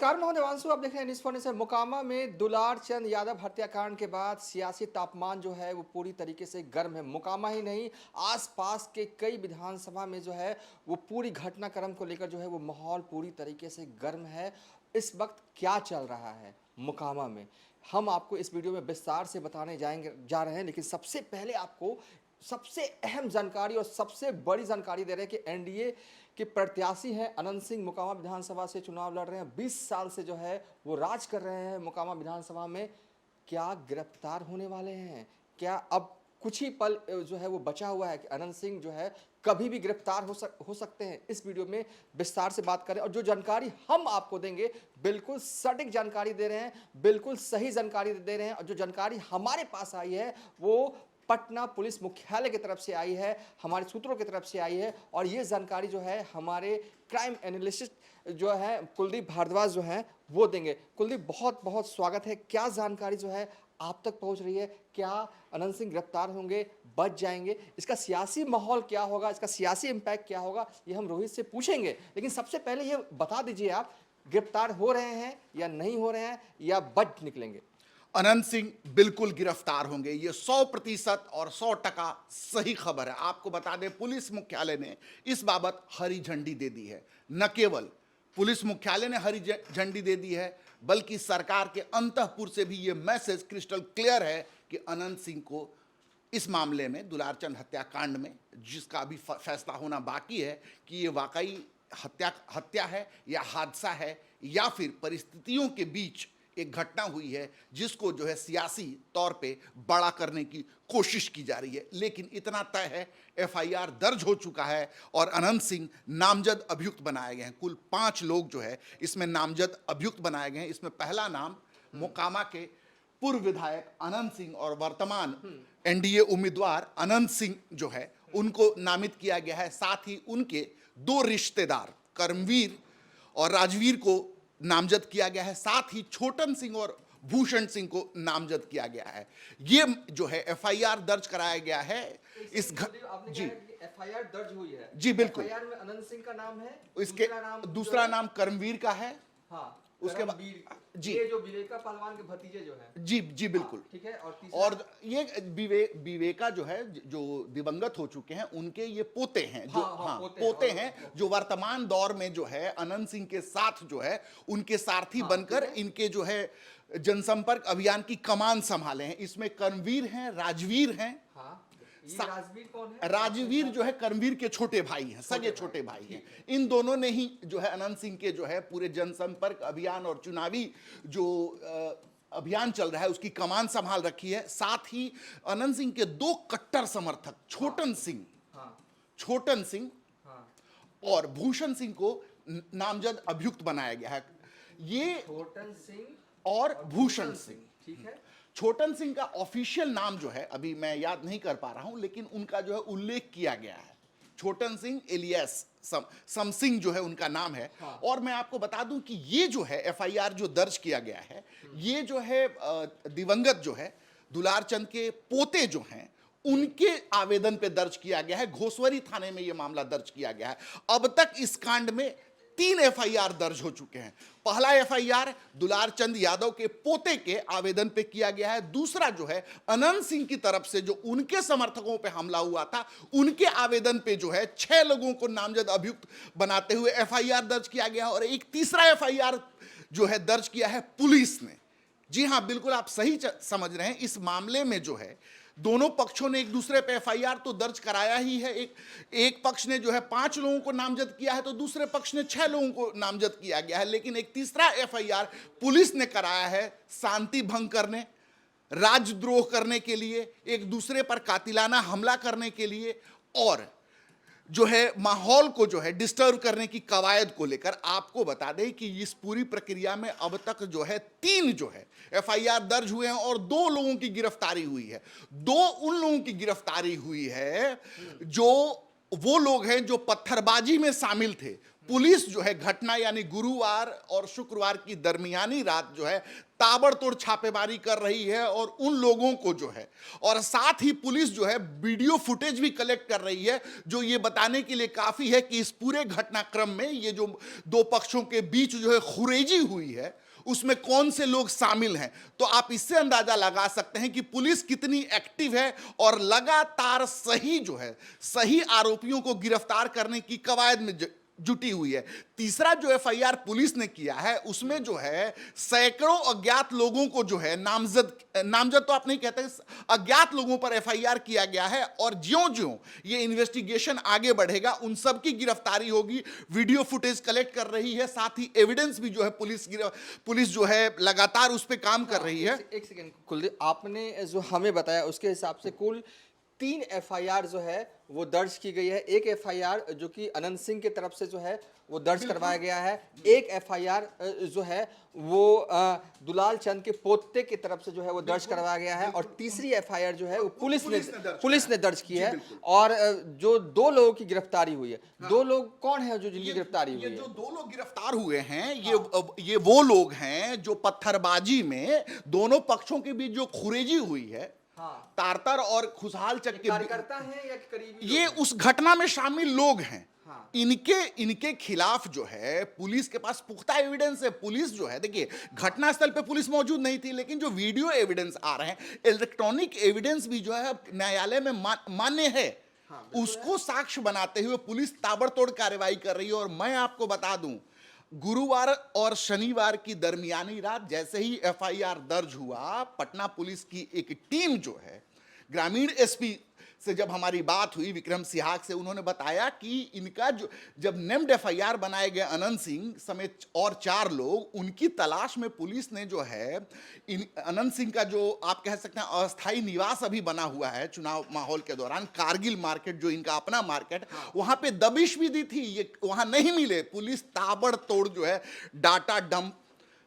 नमस्कार, मैं हूं देवांशु। आप देख रहे हैं न्यूज़ फॉर नेशन। मोकामा में दुलार चंद यादव हत्याकांड के बाद सियासी तापमान जो है वो पूरी तरीके से गर्म है। मोकामा ही नहीं, आसपास के कई विधानसभा में जो है वो पूरी घटनाक्रम को लेकर जो है वो माहौल पूरी तरीके से गर्म है। इस वक्त क्या चल रहा है मोकामा में, हम आपको इस वीडियो में विस्तार से बताने जा रहे हैं। लेकिन सबसे पहले आपको सबसे अहम जानकारी और सबसे बड़ी जानकारी दे रहे हैं कि एनडीए के प्रत्याशी हैं अनंत सिंह, मोकामा विधानसभा से चुनाव लड़ रहे हैं। 20 साल से जो है वो राज कर रहे हैं मोकामा विधानसभा में। क्या गिरफ्तार होने वाले हैं? क्या अब कुछ ही पल जो है वो बचा हुआ है कि अनंत सिंह जो है कभी भी गिरफ्तार हो सकते हैं? इस वीडियो में विस्तार से बात करें और जो जानकारी हम आपको देंगे बिल्कुल सटीक जानकारी दे रहे हैं, बिल्कुल सही जानकारी दे रहे हैं। और जो जानकारी हमारे पास आई है वो पटना पुलिस मुख्यालय की तरफ से आई है, हमारे सूत्रों की तरफ से आई है। और ये जानकारी जो है हमारे क्राइम एनालिस्ट जो है कुलदीप भारद्वाज जो है वो देंगे। कुलदीप, बहुत बहुत स्वागत है। क्या जानकारी जो है आप तक पहुंच रही है? क्या अनंत सिंह गिरफ्तार होंगे, बच जाएंगे? इसका सियासी माहौल क्या होगा, इसका सियासी इम्पैक्ट क्या होगा, ये हम रोहित से पूछेंगे। लेकिन सबसे पहले ये बता दीजिए, आप गिरफ्तार हो रहे हैं या नहीं हो रहे हैं या बच निकलेंगे? अनंत सिंह बिल्कुल गिरफ्तार होंगे, ये 100% और 100% सही खबर है। आपको बता दें, पुलिस मुख्यालय ने इस बाबत हरी झंडी दे दी है। न केवल पुलिस मुख्यालय ने हरी झंडी दे दी है, बल्कि सरकार के अंतःपुर से भी ये मैसेज क्रिस्टल क्लियर है कि अनंत सिंह को इस मामले में, दुलारचंद हत्याकांड में, जिसका अभी फैसला होना बाकी है कि ये वाकई हत्या है या हादसा है या फिर परिस्थितियों के बीच एक घटना हुई है जिसको जो है सियासी तौर पे बड़ा करने की कोशिश की जा रही है। लेकिन इतना तय है, एफआईआर दर्ज हो चुका है और अनंत सिंह नामजद अभियुक्त बनाए गए हैं। कुल 5 लोग जो है इसमें नामजद अभियुक्त बनाए गए हैं। इसमें पहला नाम मोकामा के पूर्व विधायक अनंत सिंह और वर्तमान एनडीए उम्मीदवार अनंत सिंह जो है उनको नामित किया गया है। साथ ही उनके 2 रिश्तेदार कर्मवीर और राजवीर को नामजद किया गया है। साथ ही छोटन सिंह और भूषण सिंह को नामजद किया गया है। ये जो है एफआईआर दर्ज कराया गया है। जी, एफआईआर दर्ज हुई है। जी बिल्कुल। एफआईआर में अनंत सिंह का नाम है, इसके दूसरा नाम कर्मवीर का है। हाँ, उसके बाद जी, ये जो विवेका पहलवान के भतीजे जो है। जी जी बिल्कुल। हाँ, ठीक है। और ये विवेका जो है, जो दिवंगत हो चुके हैं, उनके ये पोते हैं, जो पोते हैं जो वर्तमान दौर में जो है अनंत सिंह के साथ जो है उनके सारथी बनकर इनके जो है जनसंपर्क अभियान की कमान संभाले हैं। इसमें कर्मवीर हैं, राजवीर हैं। ये राजवीर कौन है? राजवीर जो है कर्मवीर के छोटे भाई हैं, सगे छोटे भाई हैं। इन दोनों ने ही जो है अनंत सिंह के जो है पूरे जनसंपर्क अभियान और चुनावी जो अभियान चल रहा है उसकी कमान संभाल रखी है। साथ ही अनंत सिंह के 2 कट्टर समर्थक छोटन सिंह और भूषण सिंह को नामजद अभियुक्त बनाया गया है। ये छोटन सिंह और भूषण सिंह, ठीक है। छोटन सिंह का ऑफिशियल नाम जो है अभी मैं याद नहीं कर पा रहा हूं, लेकिन उनका जो है उल्लेख किया गया है। छोटन सिंह एलियास सम सिंह जो है उनका नाम है। और मैं आपको बता दूं कि ये जो है एफआईआर जो दर्ज किया गया है, ये जो है दिवंगत जो है दुलारचंद के पोते जो हैं उनके आवेदन पे दर्ज किया गया है। घोसवरी थाने में ये मामला दर्ज किया गया है। अब तक इस कांड में 3 एफआईआर दर्ज हो चुके हैं। पहला एफआईआर दुलारचंद यादव के पोते के आवेदन पे किया गया है। दूसरा जो है अनंत सिंह की तरफ से जो उनके समर्थकों पे हमला हुआ था उनके आवेदन पे जो है 6 लोगों को नामजद अभियुक्त बनाते हुए एफआईआर दर्ज किया गया। और एक तीसरा एफआईआर जो है दर्ज किया है पुलिस ने। जी हां, बिल्कुल आप सही समझ रहे हैं। इस मामले में जो है दोनों पक्षों ने एक दूसरे पे एफआईआर तो दर्ज कराया ही है। एक पक्ष ने जो है 5 लोगों को नामजद किया है तो दूसरे पक्ष ने 6 लोगों को नामजद किया गया है। लेकिन एक तीसरा एफआईआर पुलिस ने कराया है शांति भंग करने, राजद्रोह करने के लिए, एक दूसरे पर कातिलाना हमला करने के लिए और जो है माहौल को जो है डिस्टर्ब करने की कवायद को लेकर। आपको बता दें कि इस पूरी प्रक्रिया में अब तक जो है 3 जो है एफआईआर दर्ज हुए हैं और 2 लोगों की गिरफ्तारी हुई है। 2 उन लोगों की गिरफ्तारी हुई है जो वो लोग हैं जो पत्थरबाजी में शामिल थे। पुलिस जो है घटना यानी गुरुवार और शुक्रवार की दरमियानी रात जो है ताबड़तोड़ छापेमारी कर रही है और उन लोगों को जो है, और साथ ही पुलिस जो है वीडियो फुटेज भी कलेक्ट कर रही है जो ये बताने के लिए काफी है कि इस पूरे घटनाक्रम में ये जो दो पक्षों के बीच जो है खुरेजी हुई है उसमें कौन से लोग शामिल हैं। तो आप इससे अंदाजा लगा सकते हैं कि पुलिस कितनी एक्टिव है और लगातार सही आरोपियों को गिरफ्तार करने की कवायद में जुटी हुई है। तीसरा जो एफआईआर पुलिस ने किया है उसमें जो है सैकड़ों अज्ञात लोगों को जो है नामजद तो आप नहीं कहते, अज्ञात लोगों पर एफआईआर किया गया है और ज्यों-ज्यों ये इन्वेस्टिगेशन आगे बढ़ेगा उन सब की गिरफ्तारी होगी। वीडियो फुटेज कलेक्ट कर रही है, साथ ही एविडेंस भी जो है पुलिस जो है लगातार उस पर काम कर रही है। एक सेकेंड कुलदीप, आपने जो हमें बताया उसके हिसाब से कुल 3 एफआईआर जो है वो दर्ज की गई है। एक एफआईआर जो कि अनंत सिंह की तरफ से जो है वो दर्ज करवाया गया है। एक एफआईआर जो है वो दुलाल चंद के पोते की तरफ से जो है वो दर्ज करवाया गया है और तीसरी एफआईआर जो है वो पुलिस ने दर्ज की है। और जो 2 लोगों की गिरफ्तारी हुई है, 2 लोग कौन है जो जिनकी गिरफ्तारी हुई है? जो 2 लोग गिरफ्तार हुए हैं ये वो लोग हैं जो पत्थरबाजी में दोनों पक्षों के बीच जो खुरेजी हुई है, तारतर और खुशहाल चक के कार्यकर्ता हैं या करीबी ये उस घटना में शामिल लोग हैं। हाँ। इनके खिलाफ जो है पुलिस के पास पुख्ता एविडेंस है। पुलिस जो है, देखिए घटनास्थल पे पुलिस मौजूद नहीं थी लेकिन जो वीडियो एविडेंस आ रहे हैं, इलेक्ट्रॉनिक एविडेंस भी जो है न्यायालय में मान्य है। उसको साक्ष्य बनाते हुए पुलिस ताबड़तोड़ कार्रवाई कर रही है। और मैं आपको बता दूं, गुरुवार और शनिवार की दरमियानी रात जैसे ही एफआईआर दर्ज हुआ, पटना पुलिस की एक टीम जो है, ग्रामीण एसपी से जब हमारी बात हुई विक्रम सिहाग से, उन्होंने बताया कि इनका जो जब नेम्ड एफआईआर बनाए गए अनंत सिंह समेत और 4 लोग, उनकी तलाश में पुलिस ने जो है अनंत सिंह का जो आप कह सकते हैं अस्थायी निवास अभी बना हुआ है चुनाव माहौल के दौरान, कारगिल मार्केट जो इनका अपना मार्केट, वहां पे दबिश भी दी थी, ये वहां नहीं मिले। पुलिस ताबड़तोड़ जो है डाटा डंप,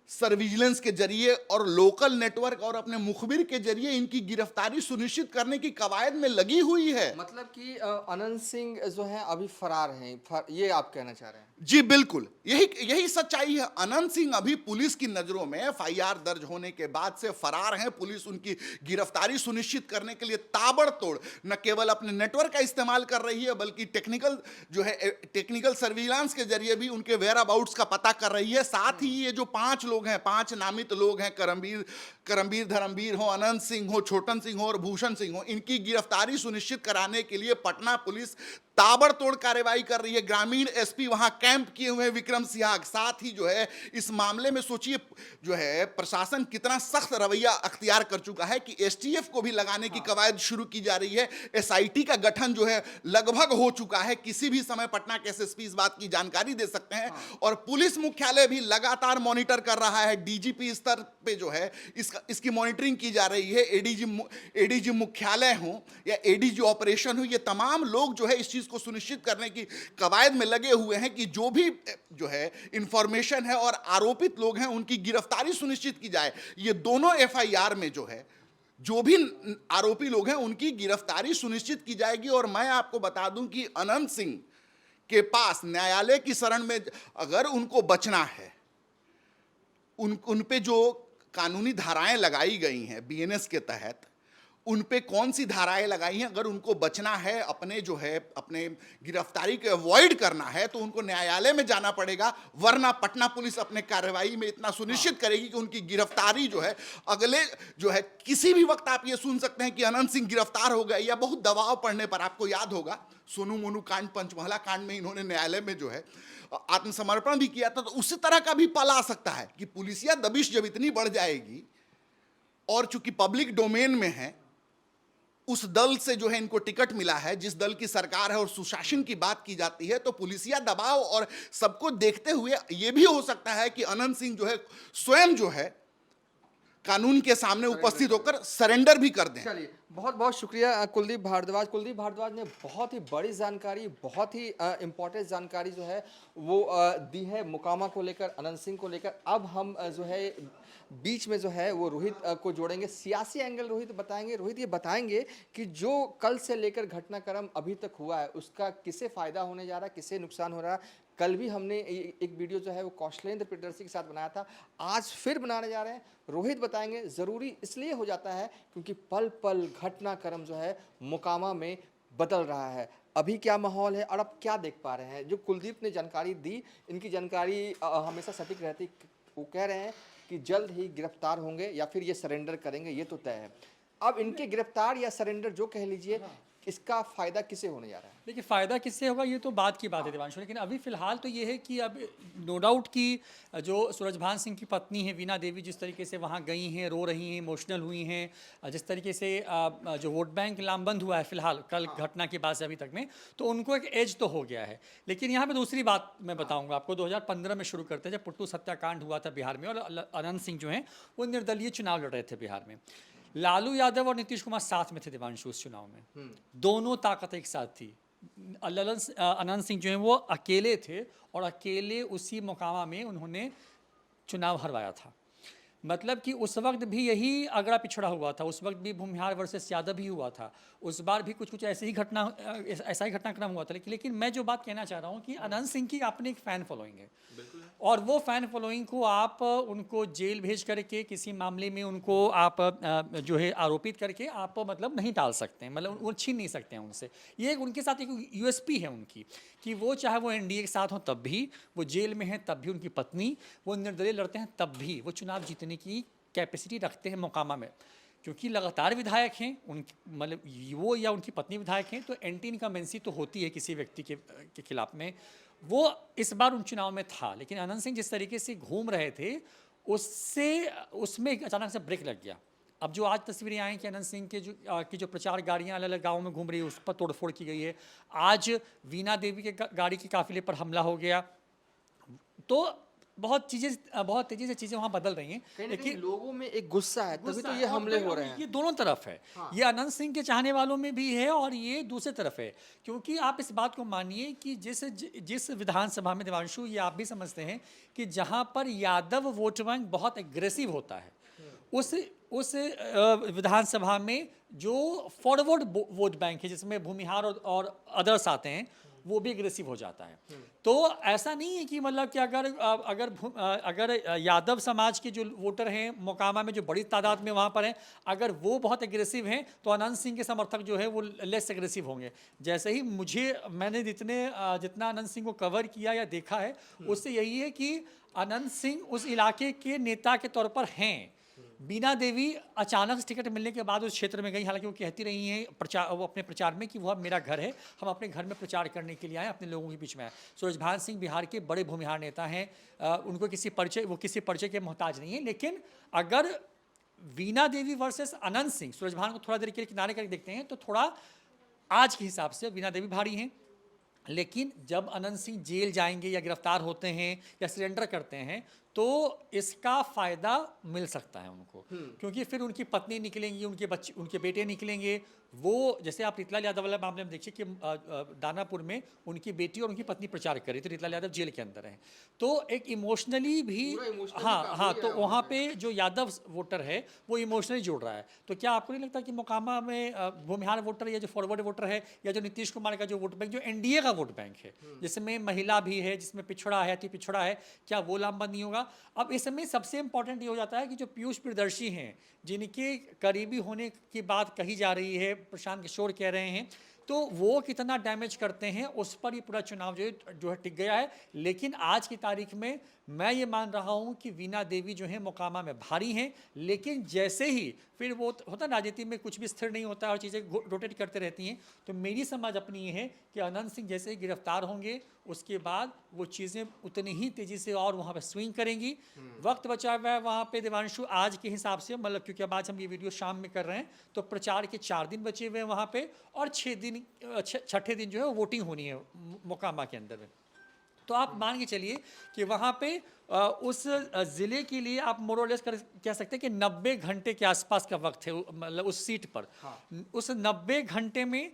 सर्विजिलेंस के जरिए और लोकल नेटवर्क और अपने मुखबिर के जरिए इनकी गिरफ्तारी सुनिश्चित करने की कवायद में लगी हुई है। मतलब कि अनंत सिंह जो है अभी फरार हैं, ये आप कहना चाह रहे हैं? जी बिल्कुल, यही सच्चाई है। अनंत सिंह अभी पुलिस की नजरों में एफआईआर दर्ज होने के बाद से फरार हैं। पुलिस उनकी गिरफ्तारी सुनिश्चित करने के लिए ताबड़तोड़ न केवल अपने नेटवर्क का इस्तेमाल कर रही है बल्कि टेक्निकल सर्विलांस के जरिए भी उनके वेयर अबाउट्स का पता कर रही है। साथ ही ये जो 5 लोग हैं, 5 नामित लोग हैं, करमबीर धर्मबीर हो, अनंत सिंह हो, छोटन सिंह हो और भूषण सिंह हो, इनकी गिरफ्तारी सुनिश्चित कराने के लिए पटना पुलिस ताबड़तोड़ कार्रवाई कर रही है। ग्रामीण एसपी वहां कैंप किए हुए हैं विक्रम सिहाग। साथ ही जो है इस मामले में सोचिए जो है प्रशासन कितना सख्त रवैया अख्तियार कर चुका है कि एसटीएफ को भी लगाने की कवायद शुरू की जा रही है। एसआईटी का गठन जो है लगभग हो चुका है। किसी भी समय पटना के एसएसपी इस बात की जानकारी दे सकते हैं। और पुलिस मुख्यालय भी लगातार मॉनिटर कर रहा है। डीजीपी स्तर पे जो है इसकी मॉनिटरिंग की जा रही है। एडीजी मुख्यालय हो या एडीजी ऑपरेशन हो, ये तमाम लोग जो है इस चीज को सुनिश्चित करने की कवायद में लगे हुए हैं कि जो भी जो है इंफॉर्मेशन है और आरोपित लोग हैं उनकी गिरफ्तारी सुनिश्चित की जाए। ये दोनों एफआईआर में जो है जो भी आरोपी लोग हैं उनकी गिरफ्तारी सुनिश्चित की जाएगी। और मैं आपको बता दूं कि अनंत सिंह के पास न्यायालय की शरण में अगर उनको बचना है, उन पे जो कानूनी धाराएं लगाई गई हैं बीएनएस के तहत, उन पे कौन सी धाराएं लगाई हैं, अगर उनको बचना है, अपने गिरफ्तारी को अवॉइड करना है तो उनको न्यायालय में जाना पड़ेगा। वरना पटना पुलिस अपने कार्रवाई में इतना सुनिश्चित करेगी कि उनकी गिरफ्तारी जो है अगले जो है किसी भी वक्त आप ये सुन सकते हैं कि अनंत सिंह गिरफ्तार हो गए, या बहुत दबाव पड़ने पर। आपको याद होगा सोनू मोनू कांड, पंचमहला कांड में इन्होंने न्यायालय में जो है आत्मसमर्पण भी किया था। तो उसी तरह का भी पल आ सकता है कि पुलिसिया दबिश जब इतनी बढ़ जाएगी और चूंकि पब्लिक डोमेन में है, उस दल से जो है इनको टिकट मिला है, जिस दल की सरकार है और सुशासन की बात की जाती है, तो पुलिसिया दबाव और सबको देखते हुए यह भी हो सकता है कि अनंत सिंह जो है स्वयं जो है कानून के सामने उपस्थित होकर सरेंडर भी कर दें। चलिए, बहुत बहुत शुक्रिया कुलदीप भारद्वाज। कुलदीप भारद्वाज ने बहुत ही बड़ी जानकारी, बहुत ही इम्पोर्टेंट जानकारी जो है वो दी है मोकामा को लेकर, अनंत सिंह को लेकर। अब हम जो है बीच में जो है वो रोहित को जोड़ेंगे, सियासी एंगल रोहित बताएंगे। रोहित ये बताएंगे कि जो कल से लेकर घटनाक्रम अभी तक हुआ है उसका किसे फायदा होने जा रहा है, किसे नुकसान हो रहा है। कल भी हमने एक वीडियो जो है वो कौशलेंद्र प्रियदर्शी के साथ बनाया था, आज फिर बनाने जा रहे हैं। रोहित बताएंगे। ज़रूरी इसलिए हो जाता है क्योंकि पल पल घटनाक्रम जो है मोकामा में बदल रहा है। अभी क्या माहौल है और अब क्या देख पा रहे हैं, जो कुलदीप ने जानकारी दी, इनकी जानकारी हमेशा सटीक रहती। वो कह रहे हैं कि जल्द ही गिरफ्तार होंगे या फिर ये सरेंडर करेंगे, ये तो तय है। अब इनके गिरफ्तार या सरेंडर जो कह लीजिए, इसका फायदा किसे होने जा रहा है? देखिए, फ़ायदा किससे होगा ये तो बात की बात है देवांशु, लेकिन अभी फ़िलहाल तो ये है कि अब नो डाउट कि जो सूरजभान सिंह की पत्नी है वीना देवी, जिस तरीके से वहाँ गई हैं, रो रही हैं, इमोशनल हुई हैं, जिस तरीके से जो वोट बैंक लामबंद हुआ है फ़िलहाल कल घटना के बाद से अभी तक में, तो उनको एक एज तो हो गया है। लेकिन यहाँ पर दूसरी बात मैं बताऊँगा आपको, 2015 में शुरू करते हैं जब पुट्टू सत्याकांड हुआ था बिहार में, और अनंत सिंह जो हैं वो निर्दलीय चुनाव लड़ रहे थे बिहार में। लालू यादव और नीतीश कुमार साथ में थे देवांशु उस चुनाव में, दोनों ताकतें एक साथ थी। अनंत सिंह जो हैं वो अकेले थे और अकेले उसी मोकामा में उन्होंने चुनाव हरवाया था। मतलब कि उस वक्त भी यही अगड़ा पिछड़ा हुआ था, उस वक्त भी भूमिहार वर्सेस यादव ही हुआ था, उस बार भी कुछ कुछ ऐसा ही घटनाक्रम हुआ था। लेकिन मैं जो बात कहना चाह रहा हूँ कि अनंत सिंह की अपनी एक फ़ैन फॉलोइंग है, और वो फ़ैन फॉलोइंग को आप उनको जेल भेज करके किसी मामले में उनको आप जो है आरोपित करके आप मतलब नहीं टाल सकते हैं, मतलब वो छीन नहीं सकते हैं उनसे। ये उनके साथ एक यूएसपी है उनकी, कि वो चाहे वो एनडीए के साथ हों तब भी, वो जेल में हैं तब भी, उनकी पत्नी वो निर्दलीय लड़ते हैं तब भी वो चुनाव जीतने की कैपेसिटी रखते हैं मोकामा में, क्योंकि लगातार विधायक हैं उन, मतलब वो या उनकी पत्नी विधायक हैं, तो एंटी इनकम्बेंसी तो होती है किसी व्यक्ति के खिलाफ में। वो इस बार उन चुनाव में था, लेकिन अनंत सिंह जिस तरीके से घूम रहे थे उसमें अचानक से ब्रेक लग गया। अब जो आज तस्वीरें आई कि अनंत सिंह के जो प्रचार गाड़ियां अलग अलग गाँव में घूम रही है, उस पर तोड़फोड़ की गई है। आज वीना देवी के गाड़ी के काफिले पर हमला हो गया। तो बहुत तेजी से चीज़ें वहाँ बदल रही हैं। लेकिन लोगों में एक गुस्सा है, तभी तो ये हमले हो रहे हैं। ये दोनों तरफ है। हाँ। ये अनंत सिंह के चाहने वालों में भी है और ये दूसरे तरफ है, क्योंकि आप इस बात को मानिए कि जिस विधानसभा में देवांशु, ये आप भी समझते हैं कि जहाँ पर यादव वोट बैंक बहुत एग्रेसिव होता है, उस विधानसभा में जो फॉरवर्ड वोट बैंक है जिसमें भूमिहार और अदर्स आते हैं, वो भी एग्रेसिव हो जाता है। तो ऐसा नहीं है कि मतलब कि अगर यादव समाज के जो वोटर हैं मोकामा में, जो बड़ी तादाद में वहाँ पर हैं, अगर वो बहुत एग्रेसिव हैं तो अनंत सिंह के समर्थक जो है वो लेस एग्रेसिव होंगे। जैसे ही मैंने जितना अनंत सिंह को कवर किया या देखा है, उससे यही है कि अनंत सिंह उस इलाके के नेता के तौर पर हैं। बीना देवी अचानक से टिकट मिलने के बाद उस क्षेत्र में गई, हालांकि वो कहती रही हैं वो अपने प्रचार में कि वो अब मेरा घर है, हम अपने घर में प्रचार करने के लिए आए, अपने लोगों के बीच में आए। सूरजभान सिंह बिहार के बड़े भूमिहार नेता हैं, उनको किसी परिचय के मोहताज नहीं है। लेकिन अगर वीना देवी वर्सेस अनंत सिंह, सूरजभान को थोड़ा देर के लिए किनारे करके देखते हैं तो थोड़ा आज के हिसाब से वीना देवी भारी हैं। लेकिन जब अनंत सिंह जेल जाएंगे या गिरफ्तार होते हैं या सरेंडर करते हैं तो इसका फ़ायदा मिल सकता है उनको, क्योंकि फिर उनकी पत्नी निकलेंगी, उनके बेटे निकलेंगे। वो जैसे आप रीतलाल यादव वाले मामले में देखिए कि दानापुर में उनकी बेटी और उनकी पत्नी प्रचार कर रही थी, रीतलाल यादव जेल के अंदर हैं। तो एक इमोशनली भी हाँ, तो वहाँ पे जो यादव वोटर है वो इमोशनली जुड़ रहा है। तो क्या आपको नहीं लगता कि मोकामा में भूमिहार वोटर या जो फॉरवर्ड वोटर है या जो नीतीश कुमार का जो वोट बैंक, जो एनडीए का वोट बैंक है, जिसमें महिला भी है, जिसमें पिछड़ा है, अति पिछड़ा है, क्या वो लामबंद नहीं होगा? अब इसमें सबसे इंपॉर्टेंट ये हो जाता है कि जो पीयूष प्रियदर्शी हैं, जिनके करीबी होने की बात कही जा रही है, प्रशांत किशोर कह रहे हैं, तो वो कितना डैमेज करते हैं उस पर ये पूरा चुनाव जो है टिक गया है। लेकिन आज की तारीख में मैं ये मान रहा हूँ कि वीना देवी जो है मोकामा में भारी हैं, लेकिन जैसे ही फिर वो होता है राजनीति में कुछ भी स्थिर नहीं होता और चीज़ें रोटेट करते रहती हैं। तो मेरी समझ अपनी ये है कि अनंत सिंह जैसे ही गिरफ्तार होंगे उसके बाद वो चीज़ें उतनी ही तेज़ी से और वहाँ पर स्विंग करेंगी। वक्त बचा हुआ है वहाँ पे देवांशु आज के हिसाब से, मतलब क्योंकि अब आज हम ये वीडियो शाम में कर रहे हैं तो प्रचार के 4 दिन बचे हुए हैं वहाँ पे, और 6 दिन, छठे दिन जो है वो वोटिंग होनी है मोकामा के अंदर में। तो आप मान के चलिए कि वहाँ पे उस ज़िले के लिए आप मोरलेस कह सकते हैं कि 90 घंटे के आसपास का वक्त है मतलब उस सीट पर। उस 90 घंटे में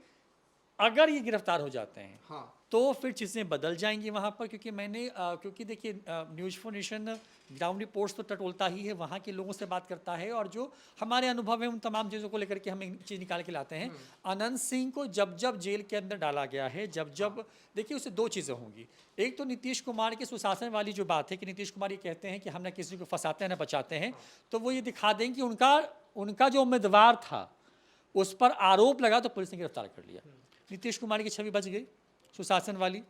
अगर ये गिरफ्तार हो जाते हैं तो फिर चीज़ें बदल जाएंगी वहाँ पर, क्योंकि क्योंकि देखिए news for nation ground reports तो टटोलता ही है, वहाँ के लोगों से बात करता है और जो हमारे अनुभव है उन तमाम चीज़ों को लेकर के हम एक चीज़ निकाल के लाते हैं। अनंत सिंह को जब जब जेल के अंदर डाला गया है, जब जब देखिए उससे दो चीज़ें होंगी। एक तो नीतीश कुमार के सुशासन वाली जो बात है कि नीतीश कुमार ये कहते हैं कि हम ना किसी को फंसाते हैं ना बचाते हैं, तो वो ये दिखा दें कि उनका जो उम्मीदवार था उस पर आरोप लगा तो पुलिस ने गिरफ्तार कर लिया। नीतीश कुमार की छवि बच गई सुशासन वाली।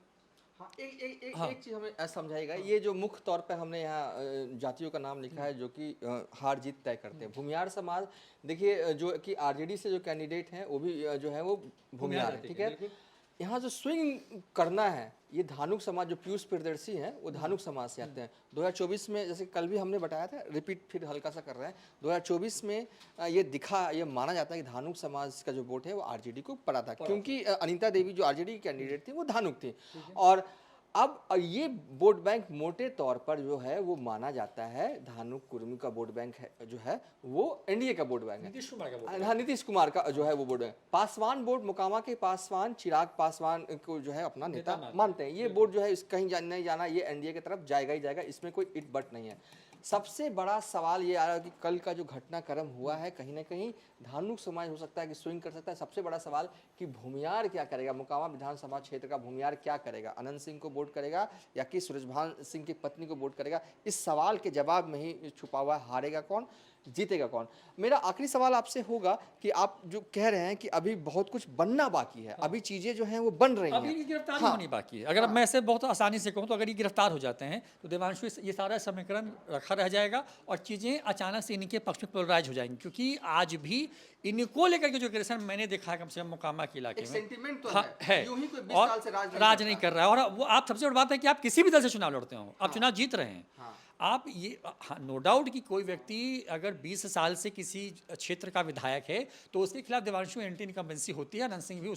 हाँ, एक चीज हमें समझाएगा, ये जो मुख्य तौर पे हमने यहाँ जातियों का नाम लिखा है जो कि हार जीत तय करते हैं। भूमियार समाज, देखिए जो कि आरजेडी से जो कैंडिडेट हैं वो भी जो है वो भूमियार है, ठीक है। यहाँ जो स्विंग करना है ये धानुक समाज, जो पीयूष प्रियदर्शी हैं वो धानुक समाज से आते हैं। 2024 में जैसे कल भी हमने बताया था, रिपीट फिर हल्का सा कर रहे हैं, 2024 में ये माना जाता है कि धानुक समाज का जो वोट है वो आरजेडी को पड़ा था, क्योंकि अनीता देवी जो आरजेडी की कैंडिडेट थी वो धानुक थी। और अब ये वोट बैंक मोटे तौर पर जो है वो माना जाता है, धानुक कुर्मी का वोट बैंक है जो है वो एनडीए का वोट बैंक है, नीतीश कुमार का हाँ नीतीश कुमार का जो है वो vote bank. Paswan vote, Mokama के पासवान चिराग पासवान को जो है अपना नेता मानते हैं। ये वोट जो है कहीं नहीं जाना, ये एनडीए की तरफ जाएगा ही जाएगा, इसमें कोई इट बट नहीं है। सबसे बड़ा सवाल ये आ रहा है कि कल का जो घटनाक्रम हुआ है कहीं ना कहीं धानुक समाज हो सकता है कि स्विंग कर सकता है। सबसे बड़ा सवाल कि भूमियार क्या करेगा, मोकामा विधानसभा क्षेत्र का भूमियार क्या करेगा, अनंत सिंह को वोट करेगा या कि सूरजभान सिंह की पत्नी को वोट करेगा। इस सवाल के जवाब में ही छुपा हुआ है हारेगा कौन, जीतेगा कौन। मेरा आखिरी सवाल आपसे होगा कि आप जो कह रहे हैं कि अभी बहुत कुछ बनना बाकी है, अभी चीजें जो हैं वो बन रही हैं, अभी ये गिरफ्तारी होनी बाकी है। अगर मैं इसे बहुत आसानी से कहूँ तो अगर ये गिरफ्तार हो जाते हैं तो देवांशु ये सारा समीकरण रखा रह जाएगा और चीज़ें अचानक से इनके पक्ष में पोलराइज हो जाएंगी, क्योंकि आज भी इनको लेकर के जो गिरसन मैंने देखा है कम से कम मोकामा के इलाके में सेंटिमेंट तो हाँ, है यूं ही कोई 20 और साल से राज नहीं कर रहा है। और वो आप सबसे बड़ी बात है कि आप किसी भी दल से चुनाव लड़ते हो, आप चुनाव जीत रहे हैं। आप ये नो डाउट कि कोई व्यक्ति अगर 20 साल से किसी क्षेत्र का विधायक है तो उसके खिलाफ देवांशु एंटी इनकम्बेंसी होती है। अनंत सिंह भी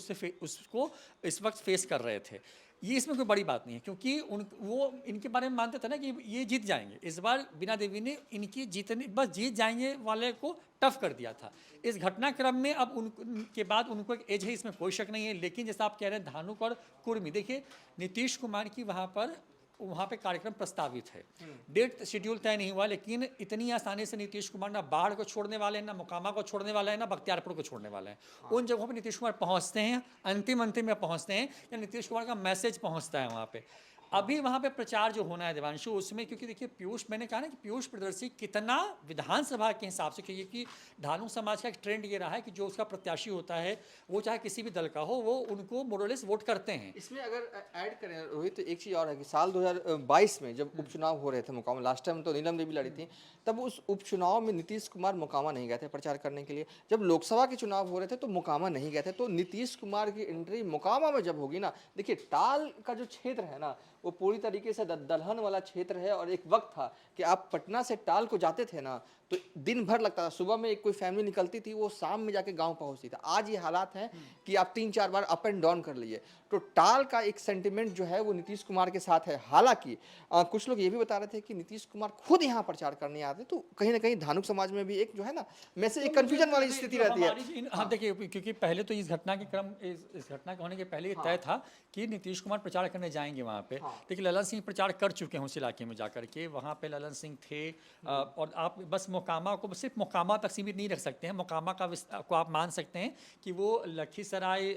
उसको इस वक्त फेस कर रहे थे। ये इसमें कोई बड़ी बात नहीं है, क्योंकि वो इनके बारे में मानते थे ना कि ये जीत जाएंगे। इस बार बीना देवी ने इनकी बस जीत जाएंगे वाले को टफ कर दिया था। इस घटनाक्रम में अब उनके बाद उनको एक एज है, इसमें कोई शक नहीं है। लेकिन जैसा आप कह रहे हैं धानुक और कुर्मी, देखिए नीतीश कुमार की वहाँ पे कार्यक्रम प्रस्तावित है, डेट शेड्यूल तय नहीं हुआ, लेकिन इतनी आसानी से नीतीश कुमार ना बाढ़ को छोड़ने वाले हैं, ना मोकामा को छोड़ने वाले हैं, ना बख्तियारपुर को छोड़ने वाले हैं। उन जगहों पे नीतीश कुमार पहुँचते हैं, अंतिम में पहुँचते हैं या नीतीश कुमार का मैसेज पहुँचता है वहाँ पे। अभी वहाँ पे प्रचार जो होना है देवांशु, उसमें क्योंकि देखिए मैंने कहा ना कि पीयूष प्रियदर्शी कितना विधानसभा के हिसाब से, क्योंकि धानुक समाज का एक ट्रेंड ये रहा है कि जो उसका प्रत्याशी होता है वो चाहे किसी भी दल का हो, वो उनको मोरलेस वोट करते हैं। इसमें अगर ऐड करें रोहित तो एक चीज़ और है कि साल 2022 में जब उपचुनाव हो रहे थे मोकामा, लास्ट टाइम तो नीलम देवी लड़ी थी, तब उस उपचुनाव में नीतीश कुमार मोकामा नहीं गए थे प्रचार करने के लिए। जब लोकसभा के चुनाव हो रहे थे तो मोकामा नहीं गए थे। तो नीतीश कुमार की एंट्री मोकामा में जब होगी ना, देखिए टाल का जो क्षेत्र है ना वो पूरी तरीके से दलहन वाला क्षेत्र है। और एक वक्त था कि आप पटना से टाल को जाते थे ना तो दिन भर लगता था, सुबह में एक कोई फैमिली निकलती थी वो शाम में जाके गांव पहुंचती थी। आज ये हालात हैं कि आप 3-4 बार अप एंड डाउन कर लिए। तो टाल का एक सेंटिमेंट जो है वो नीतीश कुमार के साथ है। हालांकि कुछ लोग ये भी बता रहे थे कि नीतीश कुमार खुद यहाँ प्रचार करने आते, तो कहीं ना कहीं धानुक समाज में भी एक जो है ना मैसेज, एक कंफ्यूजन वाली स्थिति रहती है। हाँ देखिए, क्योंकि पहले तो इस घटना के होने के पहले तय था कि नीतीश कुमार प्रचार करने जाएंगे वहाँ पे। देखिए ललन सिंह प्रचार कर चुके हैं उस इलाके में जाकर के, वहाँ पे ललन सिंह थे। और आप बस मोकामा को सिर्फ मोकामा तक सीमित नहीं रख सकते हैं। मोकामा को आप मान सकते हैं कि वो लखीसराय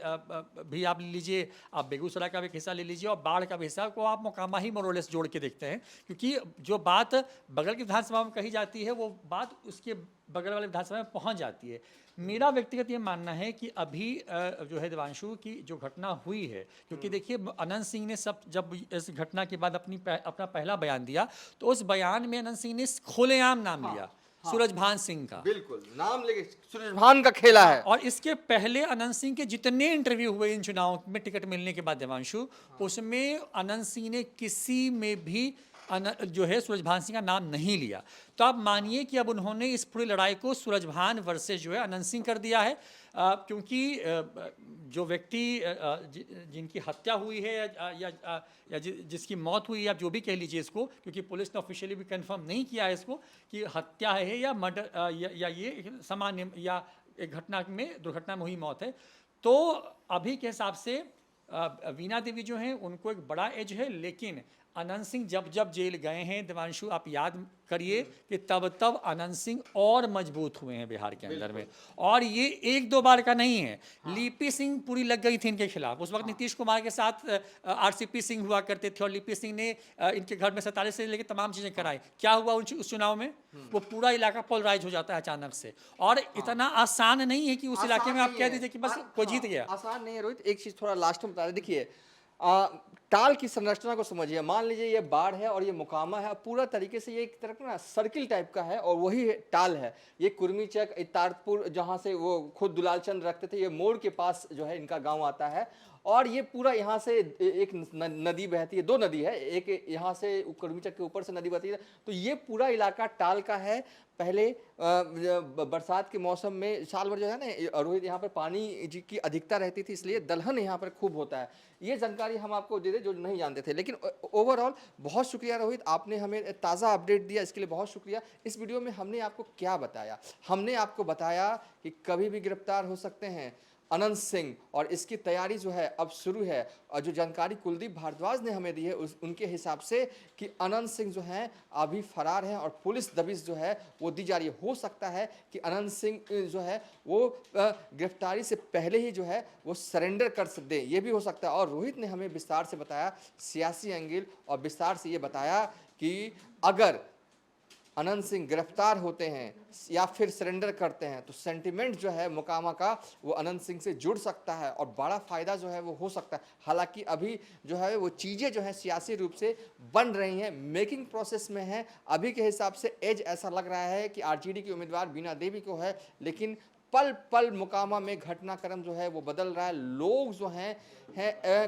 भी आप ले लीजिए, आप बेगूसराय का भी हिस्सा ले लीजिए और बाढ़ का भी हिस्सा को आप मोकामा ही मोरलेस जोड़ के देखते हैं। क्योंकि जो बात बगल की विधानसभा में कही जाती है वो बात उसके बगल वाले विधानसभा में पहुंच जाती है। मेरा व्यक्तिगत ये मानना है कि अभी जो है देवांशु की जो घटना हुई है, क्योंकि देखिए अनंत सिंह ने जब इस घटना के बाद अपना पहला बयान दिया तो उस बयान में अनंत सिंह ने खुलेआम नाम लिया सूरजभान सिंह का। बिल्कुल नाम लेके सूरजभान का खेला है। और इसके पहले अनंत सिंह के जितने इंटरव्यू हुए इन चुनाव में टिकट मिलने के बाद देवांशु, उसमें अनंत सिंह ने किसी में भी जो है सूरजभान सिंह का नाम नहीं लिया। तो आप मानिए कि अब उन्होंने इस पूरी लड़ाई को सूरजभान वर्सेस जो है अनंत सिंह कर दिया है, क्योंकि जो व्यक्ति जिनकी हत्या हुई है या जिसकी मौत हुई, आप जो भी कह लीजिए इसको, क्योंकि पुलिस ने ऑफिशियली भी कंफर्म नहीं किया है इसको कि हत्या है या मर्डर या ये सामान्य या एक घटना में दुर्घटना में हुई मौत है। तो अभी के हिसाब से वीणा देवी जो हैं उनको एक बड़ा एज है, लेकिन अनंत सिंह जब जब जेल गए हैं देवांशु, आप याद करिए कि तब तब अनंत सिंह और मजबूत हुए हैं बिहार के अंदर में। और ये एक दो बार का नहीं है। लिपि सिंह पूरी लग गई थी इनके खिलाफ। उस वक्त नीतीश कुमार के साथ आरसीपी सिंह हुआ करते थे और लिपि सिंह ने इनके घर में 47 से लेकर तमाम चीजें कराई। क्या हुआ उस चुनाव में? वो पूरा इलाका पोलराइज हो जाता है अचानक से। और इतना आसान नहीं है कि उस इलाके में आप कह दीजिए कि बस कोई जीत गया। आसान नहीं है रोहित। एक चीज थोड़ा लास्ट में बता दें, देखिए टाल की संरचना को समझिए। मान लीजिए ये बाढ़ है और ये मुकामा है, पूरा तरीके से ये एक तरह का ना सर्किल टाइप का है और वही टाल है। ये कुर्मीचक, तारपुर, जहाँ से वो खुद दुलाल चंद रखते थे, ये मोड़ के पास जो है इनका गांव आता है। और ये पूरा यहाँ से एक नदी बहती है, दो नदी है, एक यहाँ से कुर्मीचक के ऊपर से नदी बहती है। तो ये पूरा इलाका टाल का है। पहले बरसात के मौसम में साल भर जो है ना रोहित, यहाँ पर पानी की अधिकता रहती थी, इसलिए दलहन यहाँ पर खूब होता है। ये जानकारी हम आपको दे दें जो नहीं जानते थे। लेकिन ओवरऑल बहुत शुक्रिया रोहित, आपने हमें ताज़ा अपडेट दिया, इसके लिए बहुत शुक्रिया। इस वीडियो में हमने आपको क्या बताया? हमने आपको बताया कि कभी भी गिरफ्तार हो सकते हैं अनंत सिंह, और इसकी तैयारी जो है अब शुरू है। और जो जानकारी कुलदीप भारद्वाज ने हमें दी है उनके हिसाब से कि अनंत सिंह जो हैं अभी फरार हैं और पुलिस दबिश जो है वो दी जा रही है। हो सकता है कि अनंत सिंह जो है वो गिरफ्तारी से पहले ही जो है वो सरेंडर कर दें, ये भी हो सकता है। और रोहित ने हमें विस्तार से बताया सियासी एंगल, और विस्तार से ये बताया कि अगर अनंत सिंह गिरफ्तार होते हैं या फिर सरेंडर करते हैं तो सेंटिमेंट जो है मुकामा का वो अनंत सिंह से जुड़ सकता है और बड़ा फायदा जो है वो हो सकता है। हालांकि अभी जो है वो चीज़ें जो है सियासी रूप से बन रही हैं, मेकिंग प्रोसेस में है। अभी के हिसाब से एज ऐसा लग रहा है कि आरजेडी की उम्मीदवार वीणा देवी को है, लेकिन पल पल मुकामा में घटनाक्रम जो है वो बदल रहा है। लोग जो हैं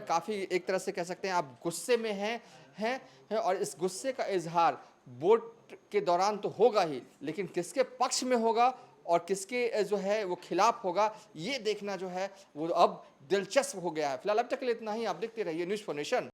काफ़ी एक तरह से कह सकते हैं आप गुस्से में हैं और इस गुस्से का इजहार वोट के दौरान तो होगा ही, लेकिन किसके पक्ष में होगा और किसके जो है वो खिलाफ होगा, ये देखना जो है वो अब दिलचस्प हो गया है। फिलहाल अब तक के लिए इतना ही। आप देखते रहिए न्यूज़ फॉर नेशन।